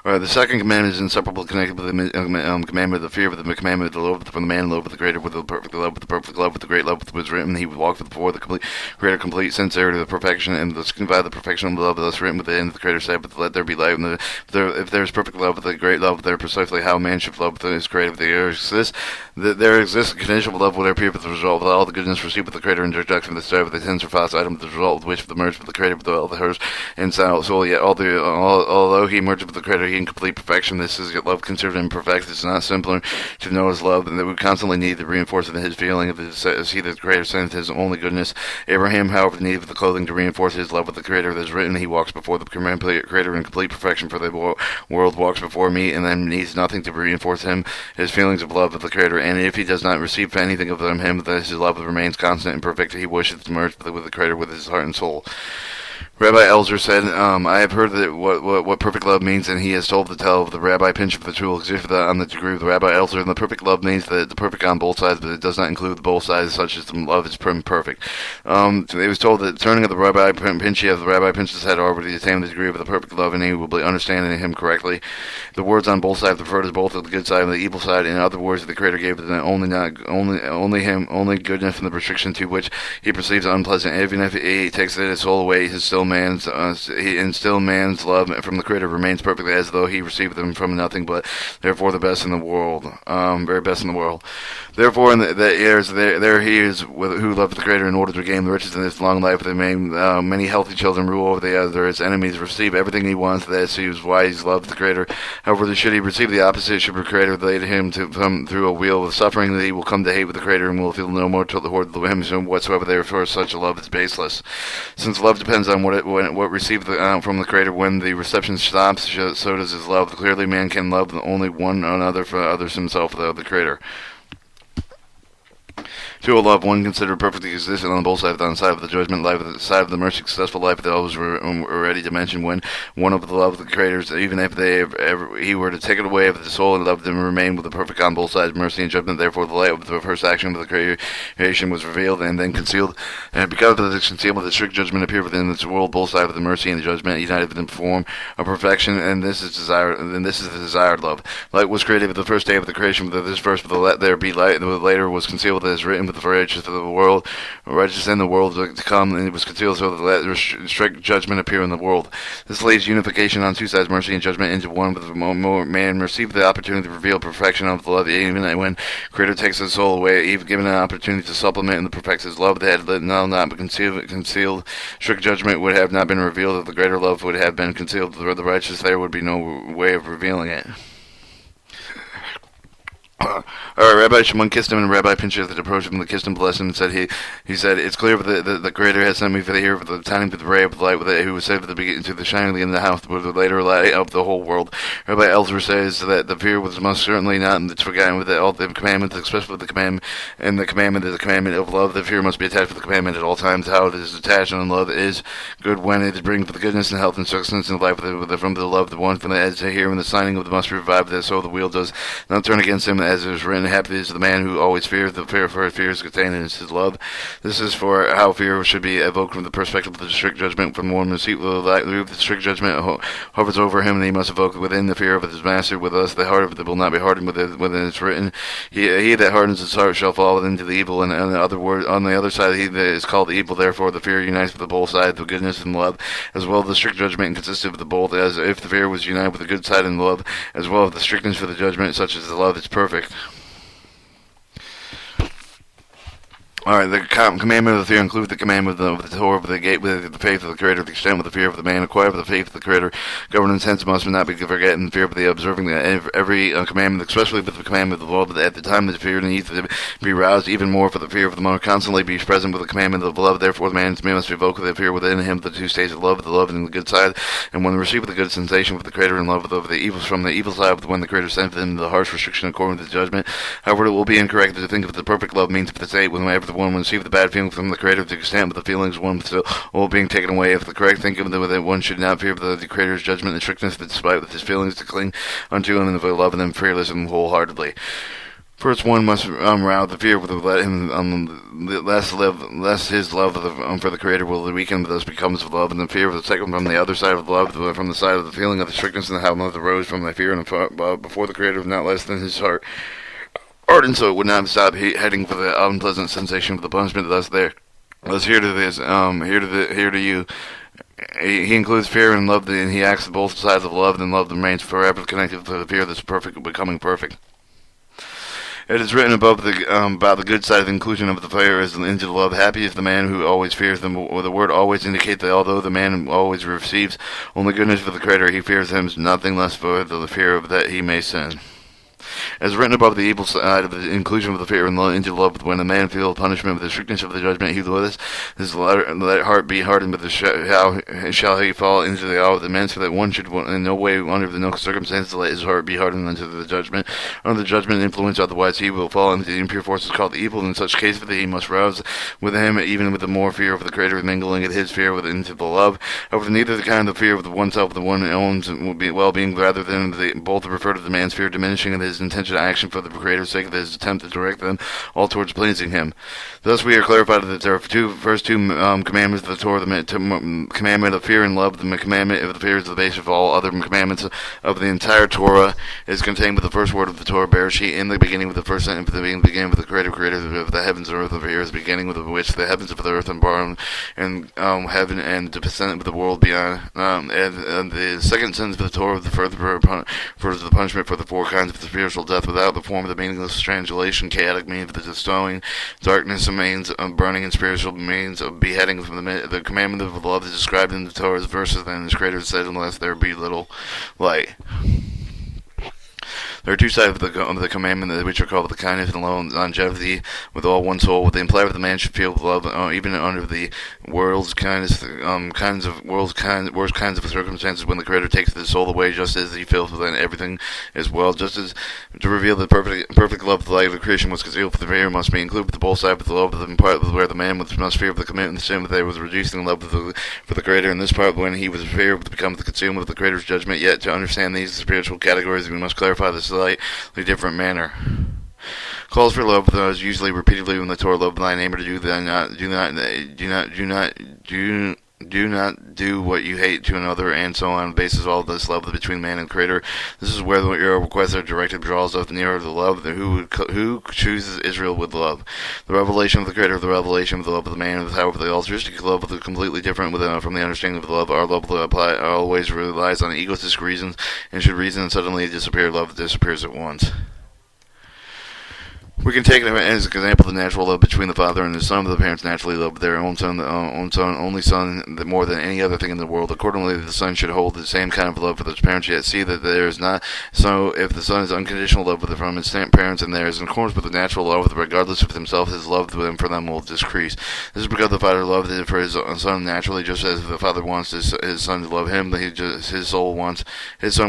The second commandment is inseparably connected with the commandment of the fear, with the commandment of the love for the man, love with the greater, with the perfect love, with the perfect love, with the great love, with was written. He would walk before the complete greater, complete sincerity, the perfection, and the perfection of the love thus written within the Creator said, "But let there be light." And if there is perfect love, with the great love, there precisely how man should love within his Creator. There exists a conditional love would appear with the result of all the goodness received with the Creator and introduction with the start with the tensor false item, with the result of which with the merge with the Creator with all the hers and soul. Yet although he merged with the Creator, he in complete perfection. This is love considered imperfect. It's not simpler to know his love, and that we constantly need to reinforce his feeling of his, as he the Creator sent his only goodness. Abraham, however, needed the clothing to reinforce his love with the Creator. That is written, he walks before the Creator in complete perfection, for the world walks before me, and then needs nothing to reinforce him his feelings of love with the Creator. And if he does not receive anything of him, that his love remains constant and perfect. He wishes to merge with the Creator with his heart and soul. Rabbi Elzer said, I have heard that what perfect love means, and he has told the tale of the Rabbi Pinch of the tool exists on the degree of the Rabbi Elzer, and the perfect love means that the perfect on both sides, but it does not include both sides, such as the love is perfect. It was told that turning of the Rabbi Pinch, as the Rabbi Pinch's had already attained the degree of the perfect love, and he will be understanding him correctly. The words on both sides refer to both of the good side and the evil side. In other words, the Creator gave only goodness from the restriction to which he perceives unpleasant. Even if he takes his soul away, his still man's love from the Creator remains perfect, as though he received them from nothing, but therefore the best in the world, very best in the world. Therefore, there he is who loved the Creator in order to gain the riches in this long life. They may many healthy children rule over the other. His enemies receive everything he wants. That is why he loves the Creator. However, should he receive the opposite, should the Creator lead him to come through a wheel of suffering, that he will come to hate with the Creator and will feel no more toward him whatsoever. Therefore, such a love is baseless. Since love depends on what received from the Creator, when the reception stops, so does his love. Clearly, man can love only one another for others himself, the Creator. To a love one considered perfectly existent on both sides, on the side of the judgment life, the side of the mercy, successful life, that I was ready to mention. When one of the love of the Creators, even if he were to take it away of the soul and love them, remain with the perfect on both sides, mercy and judgment. Therefore, the light of the first action of the creation was revealed and then concealed, and because of the concealment, the strict judgment appeared within this world. Both sides of the mercy and the judgment united in the form of perfection, and this is the desired love. Light was created with the first day of the creation. With this verse, with the let there be light, and later was concealed, as written, with the righteous of the world, righteous in the world to come, and it was concealed so that let strict judgment appear in the world. This lays unification on two sides, mercy and judgment, into one. With the man received the opportunity to reveal perfection of the love, even when Creator takes his soul away, even given an opportunity to supplement and to perfect his love, that had not been concealed. Strict judgment would have not been revealed. If the greater love would have been concealed, the righteous, there would be no way of revealing it. Alright, Rabbi Shimon kissed him, and Rabbi Pinchas that approached him, kissed him, blessed him, and said, he said, it's clear that the Creator has sent me for the here, for the tiny bit of ray of light, who was said at the beginning to the shining in the house, but the later light of the whole world. Rabbi Elzer says that the fear was most certainly not forgotten with all the commandments, especially with the commandment, and the commandment is the commandment of love. The fear must be attached to the commandment at all times. How it is attached, and love is good when it brings the goodness and health and sustenance in life from the love of the one, from the edge to here, when the signing of the must revive that, so the wheel does not turn against him, as it is written, happy is the man who always fears. The fear for fear is contained in his love. This is for how fear should be evoked from the perspective of the strict judgment. From one receipt the strict judgment hovers over him, and he must evoke within the fear of his master. With us, the heart of it will not be hardened within it's written. He that hardens his heart shall fall into the evil. And on the other side, he that is called evil. Therefore, the fear unites with the both sides, the goodness and love, as well as the strict judgment consisted of the both. As if the fear was united with the good side and love, as well as the strictness for the judgment, such as the love is perfect. Alright, the commandment of the fear includes the commandment of the Torah, of the gate, with the faith of the Creator, the extent with the fear of the man, acquired with the faith of the Creator. Governance hence must not be forgotten, the fear of the observing every commandment, especially with the commandment of the law, but at the time the fear needs to be roused even more for the fear of the more constantly be present with the commandment of love. Therefore, the man must evoke the fear within him, the two states of love, the love and the good side, and when receive the good sensation with the Creator and love of the evils from the evil side, when the Creator sent them the harsh restriction according to the judgment. However, it will be incorrect to think of the perfect love means of the state whenever the one receive the bad feeling from the Creator to the extent of the feelings one still all being taken away. If the correct thinking that one should not fear the Creator's judgment and strictness, but despite with his feelings to cling unto him and the love of them fearless and wholeheartedly. First, one must rouse the fear with let him less his love for the Creator will weaken, but thus becomes love, and the fear of the second from the other side of love, from the side of the feeling of the strictness and how love arose from the fear and before the Creator, not less than his heart. Ardent, so it would not stop heading for the unpleasant sensation of the punishment. Thus, here to this, here to you. He includes fear and love, and he acts both sides of love, and love remains forever connected to the fear that's perfect, becoming perfect. It is written above about the good side of the inclusion of the fear is into love. Happy is the man who always fears them. Or the word always indicates that although the man always receives only goodness for the Creator, he fears him nothing less for the fear of that he may sin. As written above the evil side of the inclusion of the fear and into love, when a man feels punishment with the strictness of the judgment, he let his heart be hardened, but how shall he fall into the awe of the man, so that one should in no way, under no circumstances, let his heart be hardened unto the judgment, under the judgment influence, otherwise he will fall into the impure forces called evil. In such case, he must rouse with him, even with the more fear of the Creator, mingling his fear into the love. However, neither the kind of fear of oneself, the one owns well-being, rather than both refer to the man's fear, diminishing his intention action for the Creator's sake of his attempt to direct them all towards pleasing him. Thus we are clarified that there are first two commandments of the Torah, the commandment of fear and love. The commandment of the fear is the base of all other commandments of the entire Torah, is contained with the first word of the Torah, Bereshit, in the beginning with the first sentence, the beginning with the Creator of the heavens and earth, of fear is the beginning with which the heavens of the earth and born and heaven and the descent of the world beyond. And the second sentence of the Torah, the further refers to the punishment for the four kinds of the spiritual death without the form of the meaningless strangulation, chaotic means of the destroying, darkness means of burning, and spiritual means of beheading. From the commandment of love is described in the Torah's verses, and his Creator said, unless there be little light. There are two sides of the commandment, which are called the kindness and longevity with all one soul. What they imply that the man should feel love, even under the worst kinds of circumstances, when the Creator takes the soul away, just as he feels within everything as well. Just as to reveal the perfect love of the light of the creation was concealed for the fear must be included with the both sides of the love of the part where the man must fear of the commitment and the sin, that they was reducing the love for the Creator. In this part, when he was fear to become the consumer of the Creator's judgment. Yet to understand these spiritual categories, we must clarify this slightly different manner. Calls for love those usually repeatedly when the Torah, love thy neighbor, to do not do what you hate to another, and so on. Basis all this love between man and Creator. This is where your requests are directed, draws us nearer to love. Who chooses Israel with love? The revelation of the Creator, the revelation of the love of the man. However, the altruistic love is completely different from the understanding of the love. Our love always relies on egotistic reasons, and should reason and suddenly disappear, love disappears at once. We can take it as an example the natural love between the father and his son. The parents naturally love their own son, only son, more than any other thing in the world. Accordingly, the son should hold the same kind of love for his parents, yet see that there is not so. If the son is unconditional love from his parents, and there is in accordance with the natural love, regardless of himself, his love for them will decrease. This is because the father loved for his son naturally, just as the father wants his son to love him. His son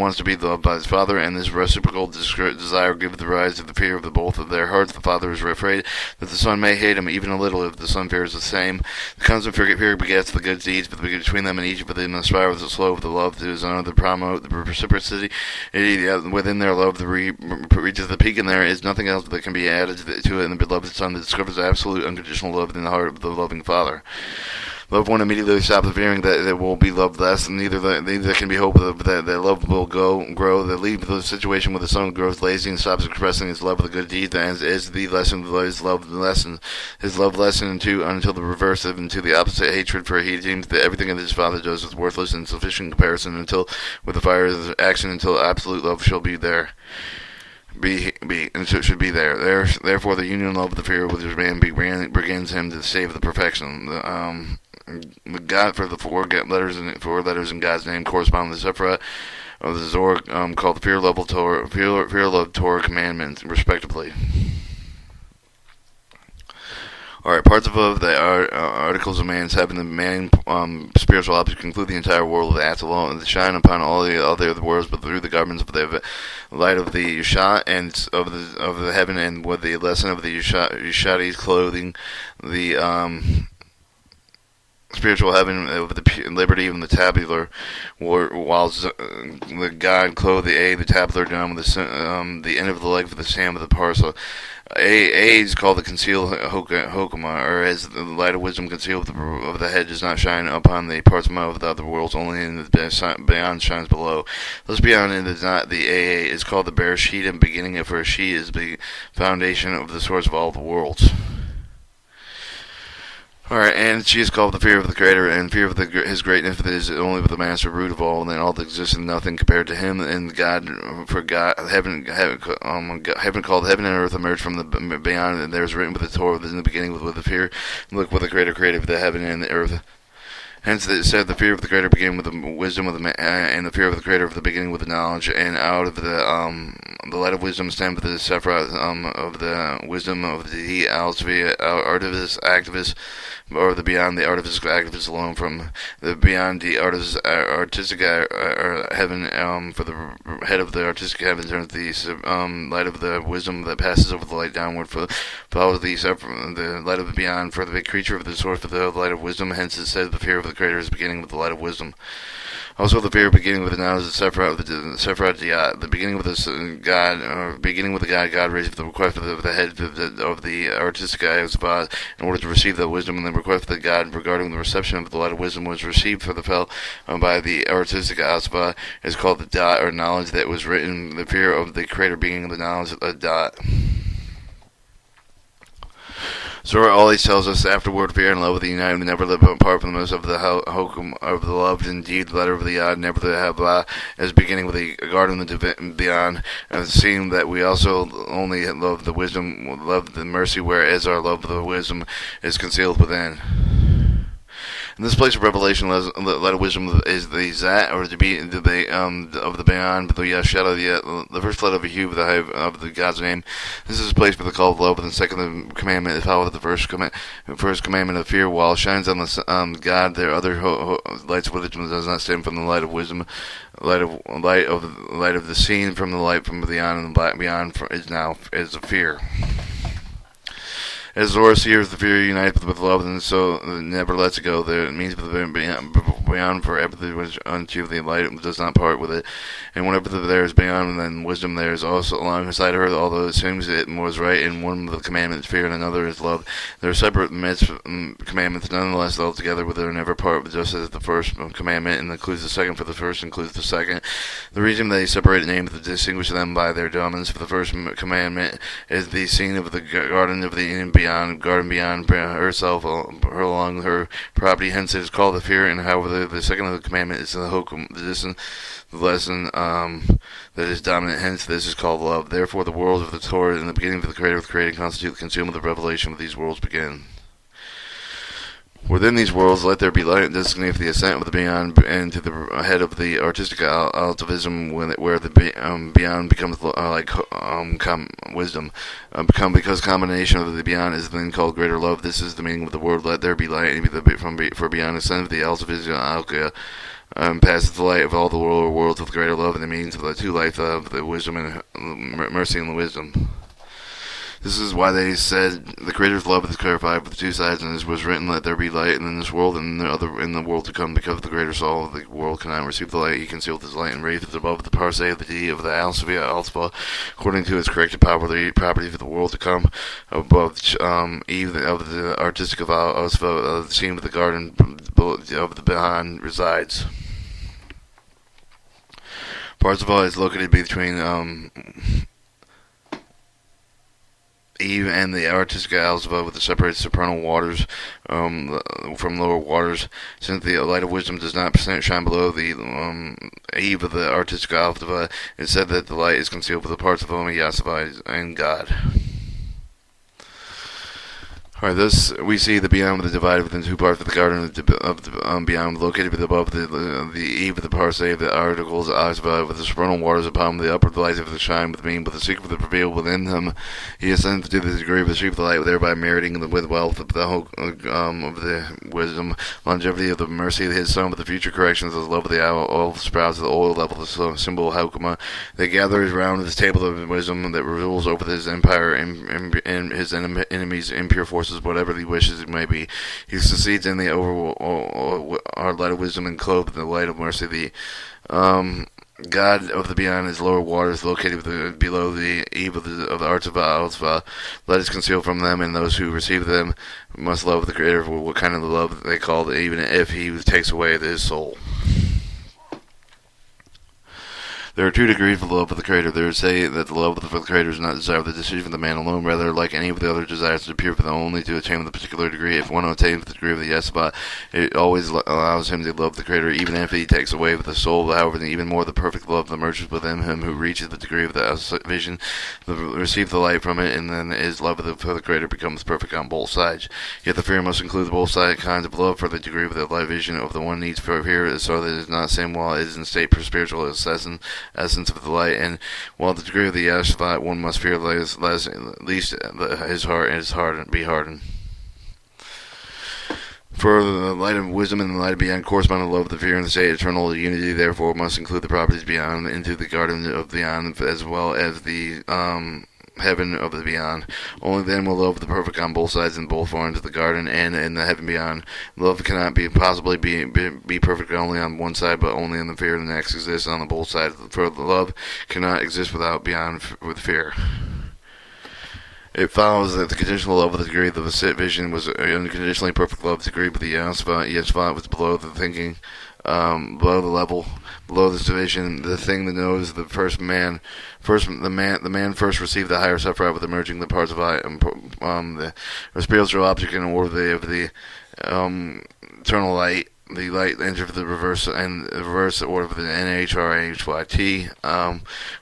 wants to be loved by his father, and this reciprocal desire gives the rise to the fear of both of their hearts. The father is afraid that the son may hate him even a little if the son fears the same. The constant fear begets the good deeds between them, and each of them aspire with the slow of the love to another, promote the reciprocity within their love. Reaches the peak, and there is nothing else that can be added to it in the beloved son that discovers absolute unconditional love in the heart of the loving father. Love one immediately stops fearing that it will be loved less, and neither can be hoped that love will grow. That leaves the situation where the son grows lazy and stops expressing his love of the good deeds, and is the lesson of his love lesson until the reverse into the opposite hatred, for he deems that everything that his father does is worthless and insufficient in comparison until with the fire of action until absolute love shall be there. And so it should be there. Therefore, the union love of the fear with his man begins him to save the perfection. The God for the four letters in God's name correspond to the Sephirah of the Zohar, called the fear love Torah commandments, respectively. Alright, parts above the articles of man's heaven, the main spiritual objects include the entire world of Atzilut, and shine upon all the other worlds, but through the garments of the light of the Yusha and of the heaven, and with the lesson of the Yushati's clothing, the spiritual heaven of the liberty and the tabular, while the God clothed the A, the tabular dome, the end of the leg for the stem of the parcel. A is called the concealed hokama, or as the light of wisdom concealed of the head does not shine upon the parts of the other worlds, only in the beyond shines below. Thus beyond it is not the AA is called the bare sheet, and beginning of her sheet is the foundation of the source of all the worlds. Alright, and she is called the fear of the Creator, and fear of His greatness is only the master root of all, and all that exists is nothing compared to Him. And God, for God, heaven called heaven and earth emerged from the beyond, and there is written with the Torah in the beginning with the fear. Look, with the Creator created the heaven and the earth. Hence it said the fear of the Creator began with the wisdom of the man, and the fear of the Creator of the beginning with the knowledge, and out of the light of wisdom stemmed the sephirot of the wisdom of the Alsvia, artifice, activist, or the beyond the artifice activist alone from the beyond the artistic heaven for the head of the artistic heaven turns the light of the wisdom that passes over the light downward follows the light of the beyond for the big creature of the source of the light of wisdom. Hence it says the fear of the Creator is beginning with the light of wisdom. Also, the fear beginning with the knowledge of the Sephirot Diyat, the beginning with the God, or beginning with the God raised the request of the head of the artistic eye of Zabad in order to receive that wisdom, and the request of the God regarding the reception of the light of wisdom was received for the fell by the artistic Asba is called the Dot, or knowledge that was written, the fear of the Creator being the knowledge of the Dot. Surah always tells us afterward, fear and love of the united never live apart from the most of the hokum of the loved. Indeed, the letter of the Yad, never the Habla, as beginning with the garden of the beyond, and seeing that we also only love the wisdom, love the mercy, whereas our love of the wisdom is concealed within. In this place of revelation, light of wisdom is the Zat, or to be of the beyond, the Yashada, the first letter of a hue of the God's name. This is a place for the call of love, and the second commandment is followed the first commandment of fear. While it shines on the God, their other lights of wisdom does not stem from the light of wisdom. Light of the seen from the light from beyond, and the beyond is a fear. As Zohar seers the fear united with love, and so never lets it go. There it means beyond for everything which unto the light does not part with it. And whenever there is beyond, then wisdom there is also alongside her, although it seems it was right in one of the commandments, fear, and another is love. There are separate commandments, nonetheless, altogether, but they are never part, just as the first commandment includes the second, for the first includes the second. The reason they separate names to distinguish them by their dominance for the first commandment is the scene of the garden of the Eden garden beyond herself, her along her property. Hence, it is called the fear. And however, the second of the commandment is the hokum, the lesson that is dominant. Hence, this is called love. Therefore, the worlds of the Torah in the beginning of the Creator of the created constitute the concealment of the revelation of these worlds begin. Within these worlds, let there be light, designate for the ascent of the beyond, and to the head of the artistic altivism, where the beyond becomes wisdom. Because combination of the beyond is then called greater love. This is the meaning of the word. Let there be light, and for beyond ascent of the altivism, alka. Passes the light of all the worlds with greater love, and the means of the two lights of the wisdom and mercy and the wisdom. This is why they said the Creator's love is clarified with the two sides, and this was written, let there be light in this world and in the world to come, because the Greater soul of the world cannot receive the light. He concealed his light and raised it above the parseh of the D of the Alsvia Alspa, according to his corrected property for the world to come, above Eve of the artistic of Alsva, the scene of the garden of the Behan resides. Parzival is located between Eve and the artistic Alsva, with the separated supernal waters from lower waters. Since the light of wisdom does not shine below the Eve of the artistic Alsva, it is said that the light is concealed with the parts of only Yasavai and God. Alright, thus we see the beyond with the divided within two parts of the garden of the beyond, located above the eve of the parseh of the articles Asva, with the supernal waters upon the upper lights of the shine with being, but the secret of the prevail within them. He ascends to the degree of the sheep of the light, thereby meriting with wealth of the wisdom, longevity of the mercy of his son, with the future corrections of the love of the oil sprouts of the oil level, the symbol of Haukama. They gather around this table of wisdom that rules over his empire and his enemies' impure forces resources, whatever he wishes it may be. He succeeds in the our light of wisdom and clothed in the light of mercy. The God of the beyond is lower waters, located below the eve of the arts of Alpha. Light is concealed from them, and those who receive them must love the Creator for what kind of love they call it, even if He takes away his soul. There are 2 degrees of love of the Creator. There say that the love of the Creator is not desire of the decision of the man alone, rather, like any of the other desires, to appear for them only to attain the particular degree. If one attains the degree of the Yesva, it always allows him to love the Creator, even if he takes away the soul. However, even more the perfect love emerges within him who reaches the degree of the vision, receives the light from it, and then his love for the Creator becomes perfect on both sides. Yet the fear must include both kinds of love, for the degree of the light vision of the one needs for fear, so that it is not the same while it is in state for spiritual essence of the light, and while the degree of the Yesva, one must fear lest his heart be hardened. For the light of wisdom and the light of beyond correspond to love, the fear, and the state eternal unity. Therefore, must include the properties beyond into the garden of beyond, as well as the heaven of the beyond. Only then will love the perfect on both sides in both forms of the garden and in the heaven beyond. Love cannot possibly be perfect only on one side, but only in the fear the next exists on the both sides. For the love cannot exist without beyond with fear. It follows that the conditional love of the degree of the vision was unconditionally perfect love degree, but the Yesva was below the thinking, below the level, below this division. The thing that knows the the man first received the higher sephirah with emerging the parts of the spiritual object in order of the eternal light. The light entered the reverse order of the NHRHYT.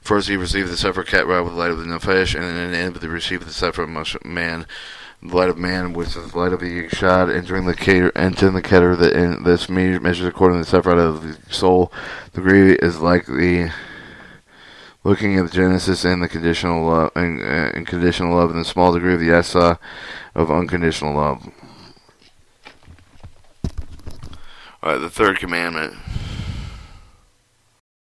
First, he received the sephirah Ketra with the light of the Nefesh, and then he received the sephirah man, the light of man, which is the light of the Yeshad, entering the Keter. This measures according to the sephirah of the soul. The degree is like the looking at the Genesis and the conditional love, and conditional love, and the small degree of the Yesah of unconditional love. Alright, the third commandment.